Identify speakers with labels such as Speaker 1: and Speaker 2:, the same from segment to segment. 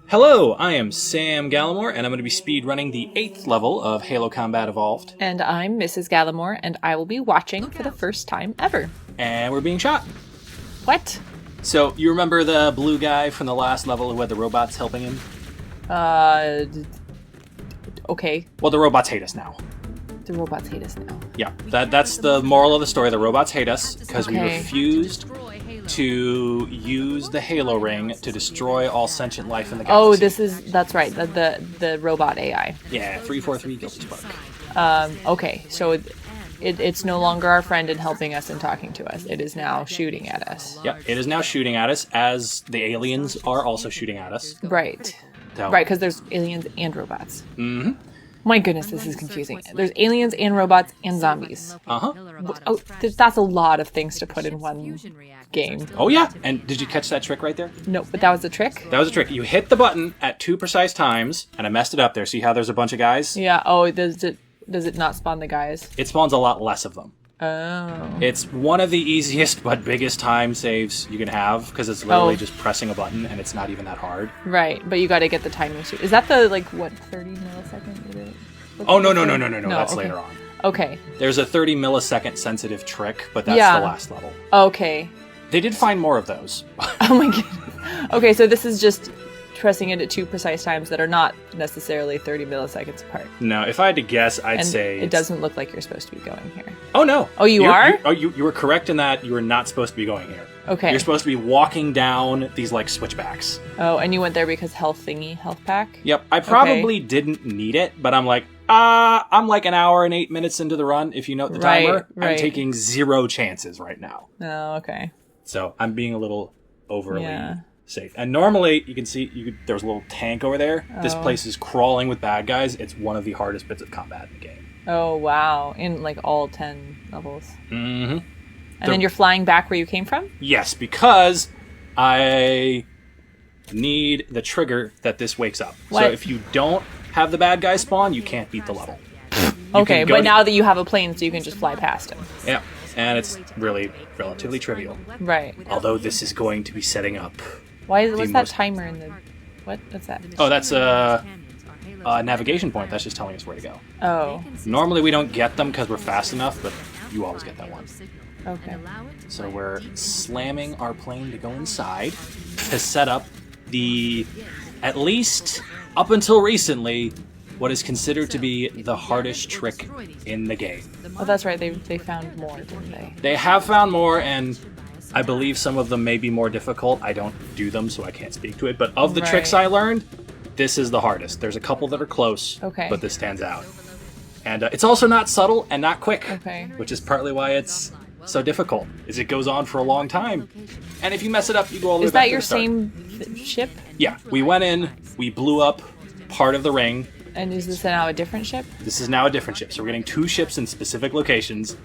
Speaker 1: Hello, I am Sam Gallimore, and I'm going to be speedrunning the 8th level of Halo Combat Evolved.
Speaker 2: And I'm Mrs. Gallimore, and I will be watching for the first time ever.
Speaker 1: And we're being shot.
Speaker 2: What?
Speaker 1: So, you remember the blue guy from the last level who had the robots helping him?
Speaker 2: Okay.
Speaker 1: Well, the robots hate us now.
Speaker 2: The robots hate us now.
Speaker 1: Yeah, that's the moral of the story. The robots hate us because we
Speaker 2: Okay.
Speaker 1: refused to use the Halo ring to destroy all sentient life in the galaxy.
Speaker 2: Oh, that's right, the robot AI.
Speaker 1: Yeah, 343 Guilty Spark.
Speaker 2: Okay, so it's no longer our friend and helping us and talking to us. It is now shooting at us.
Speaker 1: Yeah, it is now shooting at us, as the aliens are also shooting at us.
Speaker 2: Right.
Speaker 1: So,
Speaker 2: Right, because there's aliens and robots.
Speaker 1: Mm-hmm.
Speaker 2: My goodness, this is confusing. There's aliens and robots and zombies.
Speaker 1: Uh-huh.
Speaker 2: Oh, that's a lot of things to put in one game.
Speaker 1: Oh, yeah. And did you catch that trick right there?
Speaker 2: No, but that was a trick?
Speaker 1: That was a trick. You hit the button at 2 precise times, and I messed it up there. See how there's a bunch of guys?
Speaker 2: Yeah, oh, does it not spawn the guys?
Speaker 1: It spawns a lot less of them.
Speaker 2: Oh.
Speaker 1: It's one of the easiest but biggest time saves you can have, because it's literally just pressing a button, and it's not even that hard.
Speaker 2: Right, but you gotta get the timing suit. Is that the, 30 millisecond? Is it?
Speaker 1: Oh, no. That's
Speaker 2: okay.
Speaker 1: later on.
Speaker 2: Okay.
Speaker 1: There's a 30 millisecond sensitive trick, but that's the last level.
Speaker 2: Okay.
Speaker 1: They did find more of those.
Speaker 2: Oh my goodness. Okay, so this is just pressing it at 2 precise times that are not necessarily 30 milliseconds apart.
Speaker 1: No, if I had to guess, I'd
Speaker 2: And
Speaker 1: say...
Speaker 2: it doesn't look like you're supposed to be going here.
Speaker 1: Oh, no.
Speaker 2: Oh, you are?
Speaker 1: You were correct in that you were not supposed to be going here.
Speaker 2: Okay.
Speaker 1: You're supposed to be walking down these, switchbacks.
Speaker 2: Oh, and you went there because health pack?
Speaker 1: Yep. I probably didn't need it, but I'm like, I'm like an hour and 8 minutes into the run. If you note the timer,
Speaker 2: Right.
Speaker 1: I'm taking 0 chances right now.
Speaker 2: Oh, okay.
Speaker 1: So I'm being a little overly
Speaker 2: Yeah.
Speaker 1: safe. And normally, you can see, there's a little tank over there. This place is crawling with bad guys. It's one of the hardest bits of combat in the game.
Speaker 2: Oh, wow. In, all 10 levels.
Speaker 1: Mm-hmm.
Speaker 2: And then you're flying back where you came from?
Speaker 1: Yes, because I need the trigger that this wakes up.
Speaker 2: What?
Speaker 1: So if you don't have the bad guy spawn, you can't beat the level.
Speaker 2: Okay, but now that you have a plane, so you can just fly past him.
Speaker 1: Yeah, and it's really relatively trivial.
Speaker 2: Right.
Speaker 1: Although this is going to be setting up...
Speaker 2: What's that timer in the... What's that?
Speaker 1: Oh, that's a navigation point. That's just telling us where to go.
Speaker 2: Oh.
Speaker 1: Normally we don't get them because we're fast enough, but you always get that one.
Speaker 2: Okay.
Speaker 1: So we're slamming our plane to go inside to set up at least up until recently, what is considered to be the hardest trick in the game.
Speaker 2: Oh, that's right. They found more, didn't they?
Speaker 1: They have found more, and I believe some of them may be more difficult. I don't do them, so I can't speak to it. But of the tricks I learned, this is the hardest. There's a couple that are close, but this stands out. And it's also not subtle and not quick, which is partly why it's so difficult, is it goes on for a long time. And if you mess it up, you go all the way back to the start.
Speaker 2: Is that your same ship?
Speaker 1: Yeah, we went in, we blew up part of the ring.
Speaker 2: And is this now a different ship?
Speaker 1: This is now a different ship, so we're getting 2 ships in specific locations,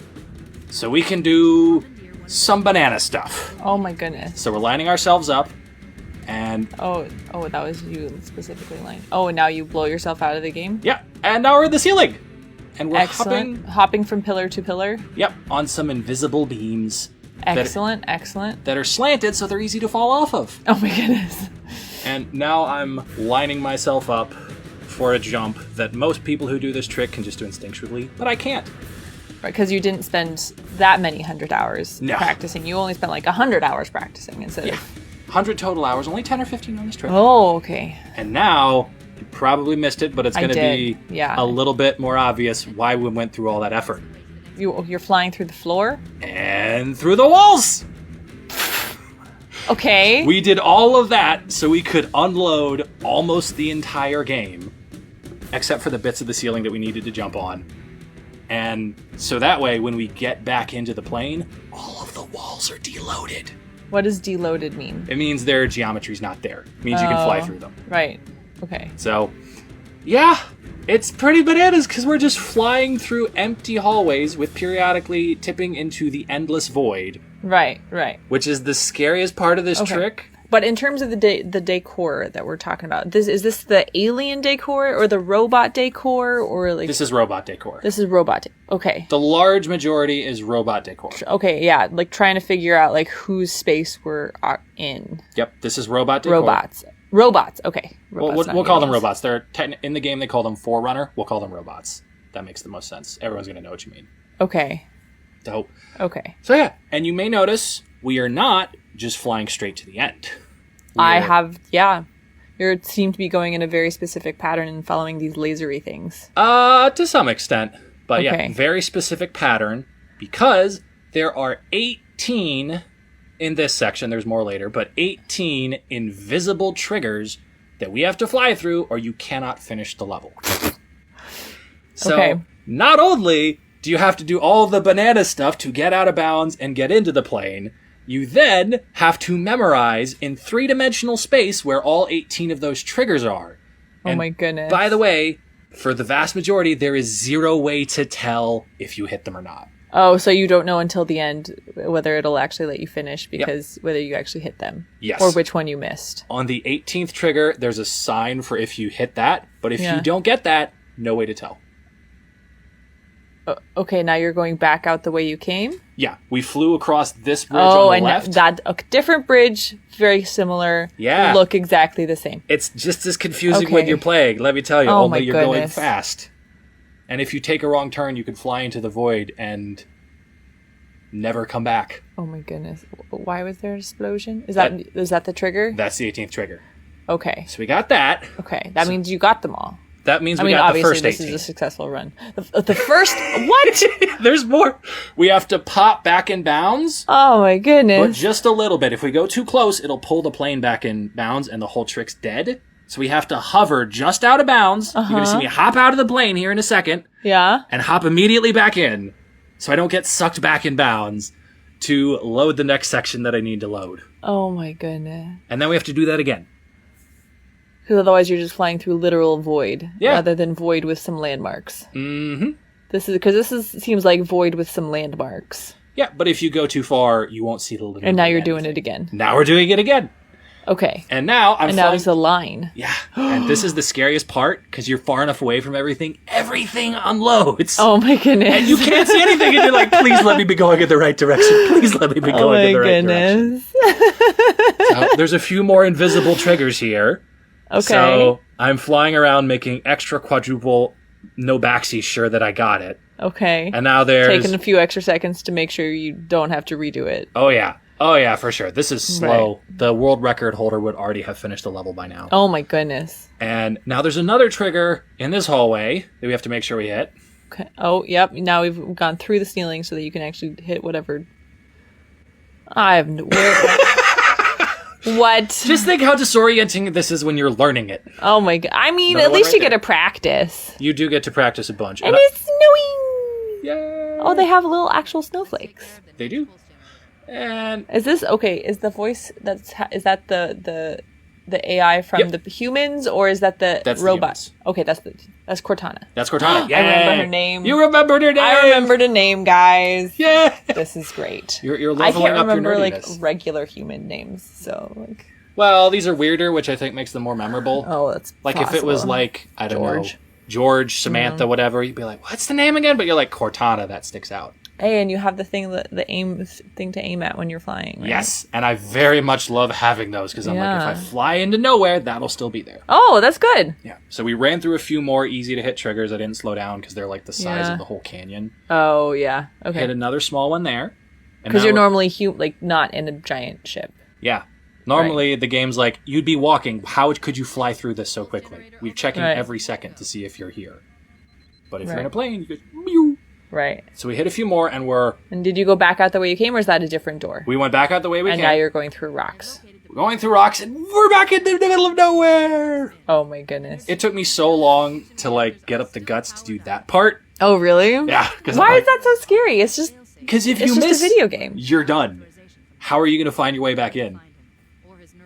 Speaker 1: so we can do some banana stuff.
Speaker 2: Oh my goodness.
Speaker 1: So we're lining ourselves up, and...
Speaker 2: Oh, that was you specifically lining. Oh, and now you blow yourself out of the game?
Speaker 1: Yeah, and now we're at the ceiling! And we're
Speaker 2: hopping from pillar to pillar?
Speaker 1: Yep, on some invisible beams.
Speaker 2: Excellent.
Speaker 1: That are slanted, so they're easy to fall off of.
Speaker 2: Oh my goodness.
Speaker 1: And now I'm lining myself up for a jump that most people who do this trick can just do instinctually, but I can't.
Speaker 2: Right, because you didn't spend that many 100 hours practicing. You only spent 100 hours practicing instead of...
Speaker 1: 100 total hours, only 10 or 15 on this trick.
Speaker 2: Oh, okay.
Speaker 1: And now... You probably missed it, but it's going to be
Speaker 2: a
Speaker 1: little bit more obvious why we went through all that effort.
Speaker 2: You're flying through the floor?
Speaker 1: And through the walls!
Speaker 2: Okay.
Speaker 1: We did all of that so we could unload almost the entire game, except for the bits of the ceiling that we needed to jump on. And so that way, when we get back into the plane, all of the walls are deloaded.
Speaker 2: What does deloaded mean?
Speaker 1: It means their geometry's not there. It means you can fly through them.
Speaker 2: Right. Okay.
Speaker 1: So, yeah, it's pretty bananas because we're just flying through empty hallways with periodically tipping into the endless void.
Speaker 2: Right.
Speaker 1: Which is the scariest part of this trick.
Speaker 2: But in terms of the decor that we're talking about, is this the alien decor or the robot decor or
Speaker 1: This is robot decor.
Speaker 2: This is robot. Okay.
Speaker 1: The large majority is robot decor.
Speaker 2: Okay, yeah, trying to figure out whose space we're in.
Speaker 1: Yep, this is robot decor.
Speaker 2: Robots. Robots. Okay.
Speaker 1: We'll call them robots. They're in the game. They call them Forerunner. We'll call them robots. That makes the most sense. Everyone's gonna know what you mean.
Speaker 2: Okay.
Speaker 1: Dope.
Speaker 2: Okay.
Speaker 1: So yeah, and you may notice we are not just flying straight to the end.
Speaker 2: You seem to be going in a very specific pattern and following these lasery things.
Speaker 1: To some extent. But
Speaker 2: okay.
Speaker 1: Yeah, very specific pattern because there are 18 in this section. There's more later, but 18 invisible triggers that we have to fly through or you cannot finish the level. So not only do you have to do all the banana stuff to get out of bounds and get into the plane, you then have to memorize in 3-dimensional space where all 18 of those triggers are.
Speaker 2: Oh my goodness.
Speaker 1: By the way, for the vast majority, there is 0 way to tell if you hit them or not.
Speaker 2: Oh, so you don't know until the end whether it'll actually let you finish because whether you actually hit them.
Speaker 1: Yes.
Speaker 2: Or which one you missed.
Speaker 1: On the 18th trigger, there's a sign for if you hit that, but if you don't get that, no way to tell.
Speaker 2: Okay, now you're going back out the way you came?
Speaker 1: Yeah, we flew across this bridge on the left.
Speaker 2: That a different bridge, very similar.
Speaker 1: Yeah.
Speaker 2: Look exactly the same.
Speaker 1: It's just as confusing when you're playing, let me tell you, only you're going fast. And if you take a wrong turn, you could fly into the void and never come back.
Speaker 2: Oh my goodness. Why was there an explosion? Is that the trigger?
Speaker 1: That's the 18th trigger.
Speaker 2: Okay.
Speaker 1: So we got that.
Speaker 2: Okay, that means you got them all.
Speaker 1: That means we got the first 18.
Speaker 2: Obviously, this is a successful run. The first... What?
Speaker 1: There's more. We have to pop back in bounds.
Speaker 2: Oh, my goodness.
Speaker 1: But just a little bit. If we go too close, it'll pull the plane back in bounds, and the whole trick's dead. So we have to hover just out of bounds. You're going to see me hop out of the plane here in a second.
Speaker 2: Yeah.
Speaker 1: And hop immediately back in, so I don't get sucked back in bounds to load the next section that I need to load.
Speaker 2: Oh, my goodness.
Speaker 1: And then we have to do that again.
Speaker 2: Because otherwise you're just flying through literal void rather than void with some landmarks.
Speaker 1: Mm-hmm.
Speaker 2: This seems like void with some landmarks.
Speaker 1: Yeah, but if you go too far, you won't see the little.
Speaker 2: And now you're doing it again.
Speaker 1: Now we're doing it again.
Speaker 2: Okay.
Speaker 1: And now I'm.
Speaker 2: And now there's a line.
Speaker 1: Yeah, and this is the scariest part because you're far enough away from everything. Everything unloads.
Speaker 2: Oh my goodness!
Speaker 1: And you can't see anything, and you're like, "Please let me be going in the right direction. Please let me be going in the right direction." So there's a few more invisible triggers here.
Speaker 2: Okay.
Speaker 1: So I'm flying around making extra quadruple no backseat sure that I got it.
Speaker 2: Okay.
Speaker 1: And now there's...
Speaker 2: taking a few extra seconds to make sure you don't have to redo it.
Speaker 1: Oh, yeah, for sure. This is slow. Right. The world record holder would already have finished the level by now.
Speaker 2: Oh, my goodness.
Speaker 1: And now there's another trigger in this hallway that we have to make sure we hit.
Speaker 2: Okay. Oh, yep. Now we've gone through the ceiling so that you can actually hit whatever... I have no... What?
Speaker 1: Just think how disorienting this is when you're learning it.
Speaker 2: Oh my god. I mean, at least you get to practice.
Speaker 1: You do get to practice a bunch.
Speaker 2: And it's snowing!
Speaker 1: Yay!
Speaker 2: Oh, they have little actual snowflakes.
Speaker 1: They do. And...
Speaker 2: Is this... Okay, is the voice... Is that the AI from the humans, or is that the robot?
Speaker 1: Humans.
Speaker 2: Okay, that's Cortana.
Speaker 1: That's Cortana.
Speaker 2: I remember her name.
Speaker 1: You remembered her name.
Speaker 2: I remembered her name, guys.
Speaker 1: Yeah.
Speaker 2: This is great.
Speaker 1: You're leveling
Speaker 2: I can't
Speaker 1: up
Speaker 2: remember
Speaker 1: your
Speaker 2: like
Speaker 1: nerdiness.
Speaker 2: regular human names, so like.
Speaker 1: Well, these are weirder, which I think makes them more memorable.
Speaker 2: Oh, that's
Speaker 1: like
Speaker 2: possible.
Speaker 1: if it was like I don't know, George, Samantha, whatever. You'd be like, what's the name again? But you're like Cortana. That sticks out.
Speaker 2: Hey, and you have the aim thing to aim at when you're flying, right?
Speaker 1: Yes, and I very much love having those because I'm like, if I fly into nowhere, that'll still be there.
Speaker 2: Oh, that's good.
Speaker 1: Yeah. So we ran through a few more easy to hit triggers. I didn't slow down because they're like the size of the whole canyon.
Speaker 2: Oh yeah. Okay.
Speaker 1: Hit another small one there.
Speaker 2: Because you're normally not in a giant ship.
Speaker 1: Yeah. Normally the game's like, you'd be walking. How could you fly through this so quickly? We're checking every second to see if you're here. But if you're in a plane, you go, meow.
Speaker 2: Right.
Speaker 1: So we hit a few more and we're...
Speaker 2: And did you go back out the way you came, or is that a different door?
Speaker 1: We went back out the way we came.
Speaker 2: And now you're going through rocks.
Speaker 1: We're going through rocks and we're back in the middle of nowhere!
Speaker 2: Oh my goodness.
Speaker 1: It took me so long to like get up the guts to do that part.
Speaker 2: Oh really?
Speaker 1: Yeah.
Speaker 2: Why is that so scary? It's just...
Speaker 1: Because if you miss...
Speaker 2: a video game.
Speaker 1: You're done. How are you going to find your way back in?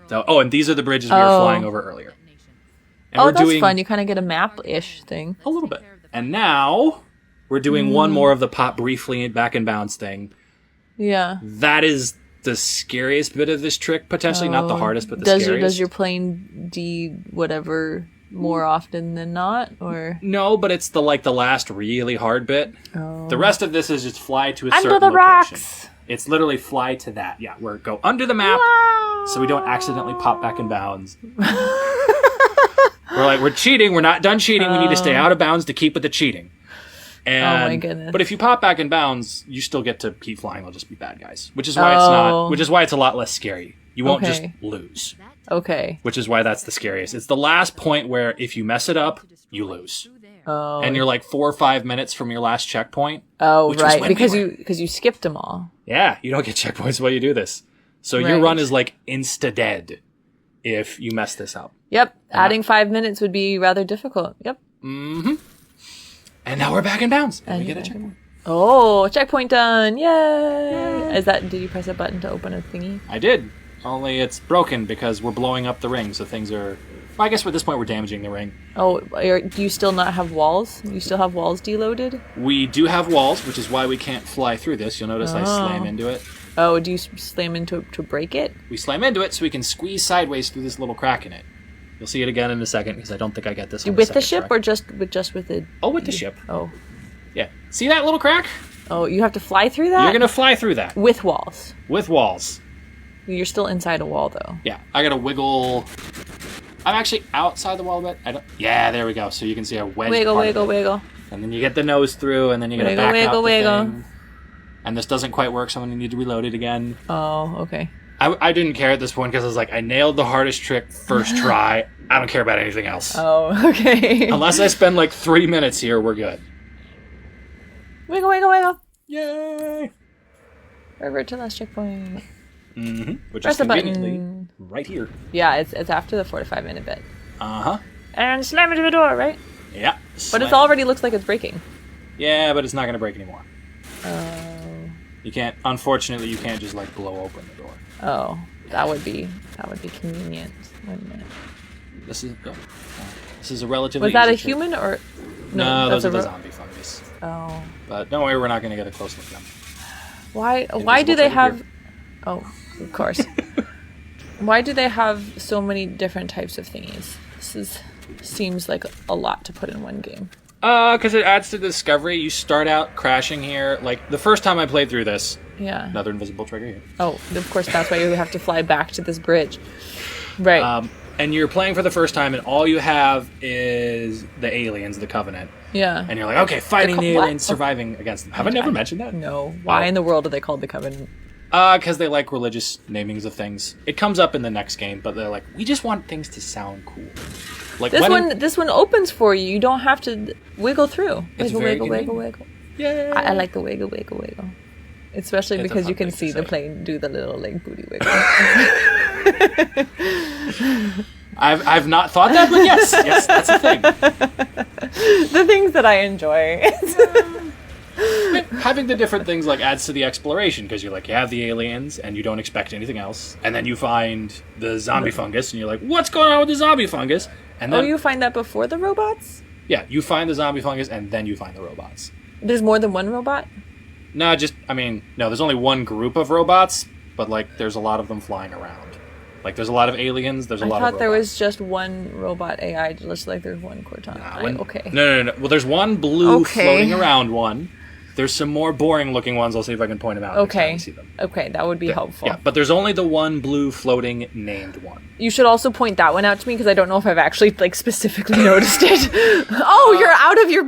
Speaker 1: So, and these are the bridges we were flying over earlier. And
Speaker 2: that's fun. You kind of get a map-ish thing.
Speaker 1: A little bit. And now... we're doing one more of the pop briefly back in bounds thing.
Speaker 2: Yeah.
Speaker 1: That is the scariest bit of this trick, potentially. Not the hardest, but the scariest.
Speaker 2: Does your plane whatever more often than not, or?
Speaker 1: No, but it's the last really hard bit.
Speaker 2: Oh.
Speaker 1: The rest of this is just fly to a certain
Speaker 2: Under the
Speaker 1: location.
Speaker 2: rocks!
Speaker 1: It's literally fly to that. Yeah, we're go under the map so we don't accidentally pop back in bounds. We're cheating. We're not done cheating. We need to stay out of bounds to keep with the cheating. And,
Speaker 2: oh my goodness!
Speaker 1: But if you pop back in bounds, you still get to keep flying. They'll just be bad guys, which is why it's not. Which is why it's a lot less scary. You won't just lose.
Speaker 2: Okay.
Speaker 1: Which is why that's the scariest. It's the last point where if you mess it up, you lose.
Speaker 2: Oh.
Speaker 1: And you're like 4 or 5 minutes from your last checkpoint.
Speaker 2: Oh, right. Because you skipped them all.
Speaker 1: Yeah, you don't get checkpoints while you do this. So your run is like insta-dead if you mess this up.
Speaker 2: Yep. Adding 5 minutes would be rather difficult. Yep.
Speaker 1: Mm-hmm. And now we're back in bounds. And we get a checkpoint.
Speaker 2: Oh, checkpoint done. Yay. Did you press a button to open a thingy?
Speaker 1: I did. Only it's broken because we're blowing up the ring, so things are... Well, I guess at this point we're damaging the ring.
Speaker 2: Oh, do you still not have walls? You still have walls deloaded?
Speaker 1: We do have walls, which is why we can't fly through this. You'll notice I slam into it.
Speaker 2: Oh, do you slam into it to break it?
Speaker 1: We slam into it so we can squeeze sideways through this little crack in it. You'll see it again in a second because I don't think I get this on
Speaker 2: with the ship try. Or just with the...
Speaker 1: Oh, with the ship.
Speaker 2: Oh.
Speaker 1: Yeah. See that little crack?
Speaker 2: Oh, you have to fly through that?
Speaker 1: You're going to fly through that.
Speaker 2: With walls?
Speaker 1: With walls.
Speaker 2: You're still inside a wall, though.
Speaker 1: Yeah. I got to wiggle... I'm actually outside the wall a bit. Yeah, there we go. So you can see a wedge
Speaker 2: wiggle.
Speaker 1: And then you get the nose through, and then you got to back out the thing. And this doesn't quite work, so I'm going to need to reload it again.
Speaker 2: Oh, okay.
Speaker 1: I didn't care at this point because I was like, I nailed the hardest trick first try. I don't care about anything else.
Speaker 2: Oh, okay.
Speaker 1: Unless I spend like 3 minutes here, we're good.
Speaker 2: Wiggle.
Speaker 1: Yay!
Speaker 2: Revert to last checkpoint.
Speaker 1: Mm-hmm. Which
Speaker 2: press
Speaker 1: is conveniently right here.
Speaker 2: Yeah, it's after the 4 to 5 minute bit.
Speaker 1: Uh-huh.
Speaker 2: And slam into the door, right?
Speaker 1: Yeah.
Speaker 2: But it already looks like it's breaking.
Speaker 1: Yeah, but it's not going to break anymore.
Speaker 2: Oh.
Speaker 1: You can't. Unfortunately, you can't just like blow open the door.
Speaker 2: Oh, that would be convenient, wouldn't it?
Speaker 1: This is a relatively.
Speaker 2: Was that a
Speaker 1: easy
Speaker 2: human or?
Speaker 1: No, those are the zombie fungus.
Speaker 2: Oh.
Speaker 1: But don't worry, we're not going to get a close look at them.
Speaker 2: Why do they have? Oh, of course. Why do they have so many different types of thingies? Seems like a lot to put in one game.
Speaker 1: Because it adds to the discovery. You start out crashing here. Like, the first time I played through this.
Speaker 2: Yeah.
Speaker 1: Another invisible trigger here.
Speaker 2: Oh, of course, that's why you have to fly back to this bridge. Right.
Speaker 1: And you're playing for the first time, and all you have is the aliens, the Covenant.
Speaker 2: Yeah.
Speaker 1: And you're like, okay, fighting the aliens, surviving against them. Have I never mentioned that?
Speaker 2: No. Why in the world are they called the Covenant?
Speaker 1: Because they like religious namings of things. It comes up in the next game, but they're like, we just want things to sound cool. Like
Speaker 2: this one opens for you. You don't have to wiggle through. Wiggle.
Speaker 1: Yeah.
Speaker 2: I like the wiggle. Especially because you can see the plane do the little like booty wiggle.
Speaker 1: I've not thought that, but yes, that's a thing.
Speaker 2: The things that I enjoy.
Speaker 1: Having the different things like adds to the exploration because you're like, you have the aliens and you don't expect anything else, and then you find the zombie fungus and you're like, what's going on with the zombie fungus? And then
Speaker 2: you find that before the robots?
Speaker 1: Yeah, you find the zombie fungus and then you find the robots.
Speaker 2: There's more than one robot?
Speaker 1: No, there's only one group of robots, but like there's a lot of them flying around. Like there's a lot of aliens, there's a lot of robots.
Speaker 2: I thought there was just one robot AI, just like there's one Cortana. Okay.
Speaker 1: No. Well, there's one blue floating around one. There's some more boring looking ones. I'll see if I can point them out.
Speaker 2: Okay.
Speaker 1: See them.
Speaker 2: Okay, that would be helpful.
Speaker 1: Yeah, but there's only the one blue floating named one.
Speaker 2: You should also point that one out to me because I don't know if I've actually like specifically noticed it. Oh, you're out of your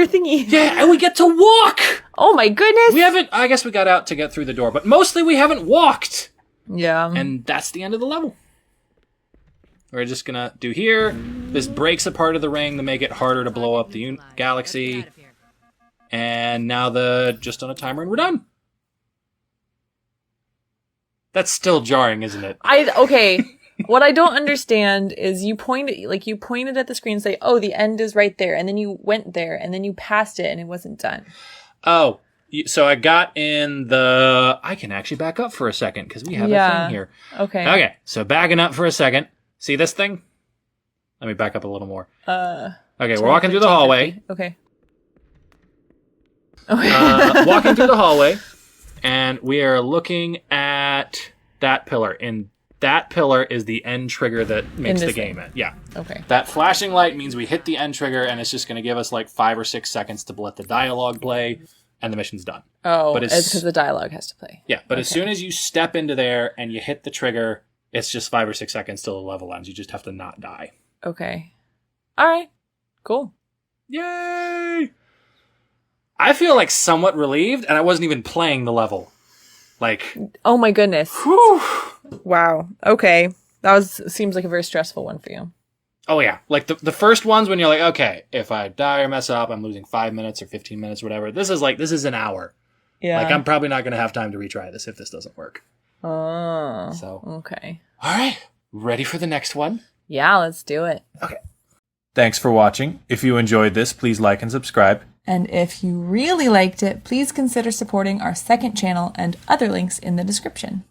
Speaker 2: thingy.
Speaker 1: Yeah, and we get to walk.
Speaker 2: Oh my goodness.
Speaker 1: I guess we got out to get through the door, but mostly we haven't walked.
Speaker 2: Yeah.
Speaker 1: And that's the end of the level. We're just gonna do here. This breaks a part of the ring to make it harder to blow up the galaxy. And now just on a timer and we're done. That's still jarring, isn't it?
Speaker 2: Okay. What I don't understand is you pointed at the screen and say, oh, the end is right there. And then you went there and then you passed it and it wasn't done.
Speaker 1: Oh, so I got in I can actually back up for a second because we have a thing here. Okay, so backing up for a second. See this thing? Let me back up a little more. Okay, we're walking through the hallway.
Speaker 2: Okay.
Speaker 1: Walking through the hallway, and we are looking at that pillar. And that pillar is the end trigger that makes the game end. Yeah.
Speaker 2: Okay.
Speaker 1: That flashing light means we hit the end trigger, and it's just going to give us like 5 or 6 seconds to let the dialogue play. and the mission's done.
Speaker 2: Oh, but it's because the dialogue has to play.
Speaker 1: Yeah, but as soon as you step into there and you hit the trigger, it's just 5 or 6 seconds till the level ends. You just have to not die.
Speaker 2: Okay. All right. Cool.
Speaker 1: Yay! I feel like somewhat relieved, and I wasn't even playing the level. Like,
Speaker 2: oh my goodness.
Speaker 1: Whew.
Speaker 2: Wow. Okay. That seems like a very stressful one for you.
Speaker 1: Oh yeah. Like the first ones when you're like, okay, if I die or mess up, I'm losing 5 minutes or 15 minutes or whatever. This is an hour.
Speaker 2: Yeah.
Speaker 1: Like I'm probably not going to have time to retry this if this doesn't work.
Speaker 2: Oh.
Speaker 1: So.
Speaker 2: Okay.
Speaker 1: All right. Ready for the next one?
Speaker 2: Yeah, let's do it.
Speaker 1: Okay. Thanks for watching. If you enjoyed this, please like and subscribe.
Speaker 2: And if you really liked it, please consider supporting our second channel and other links in the description.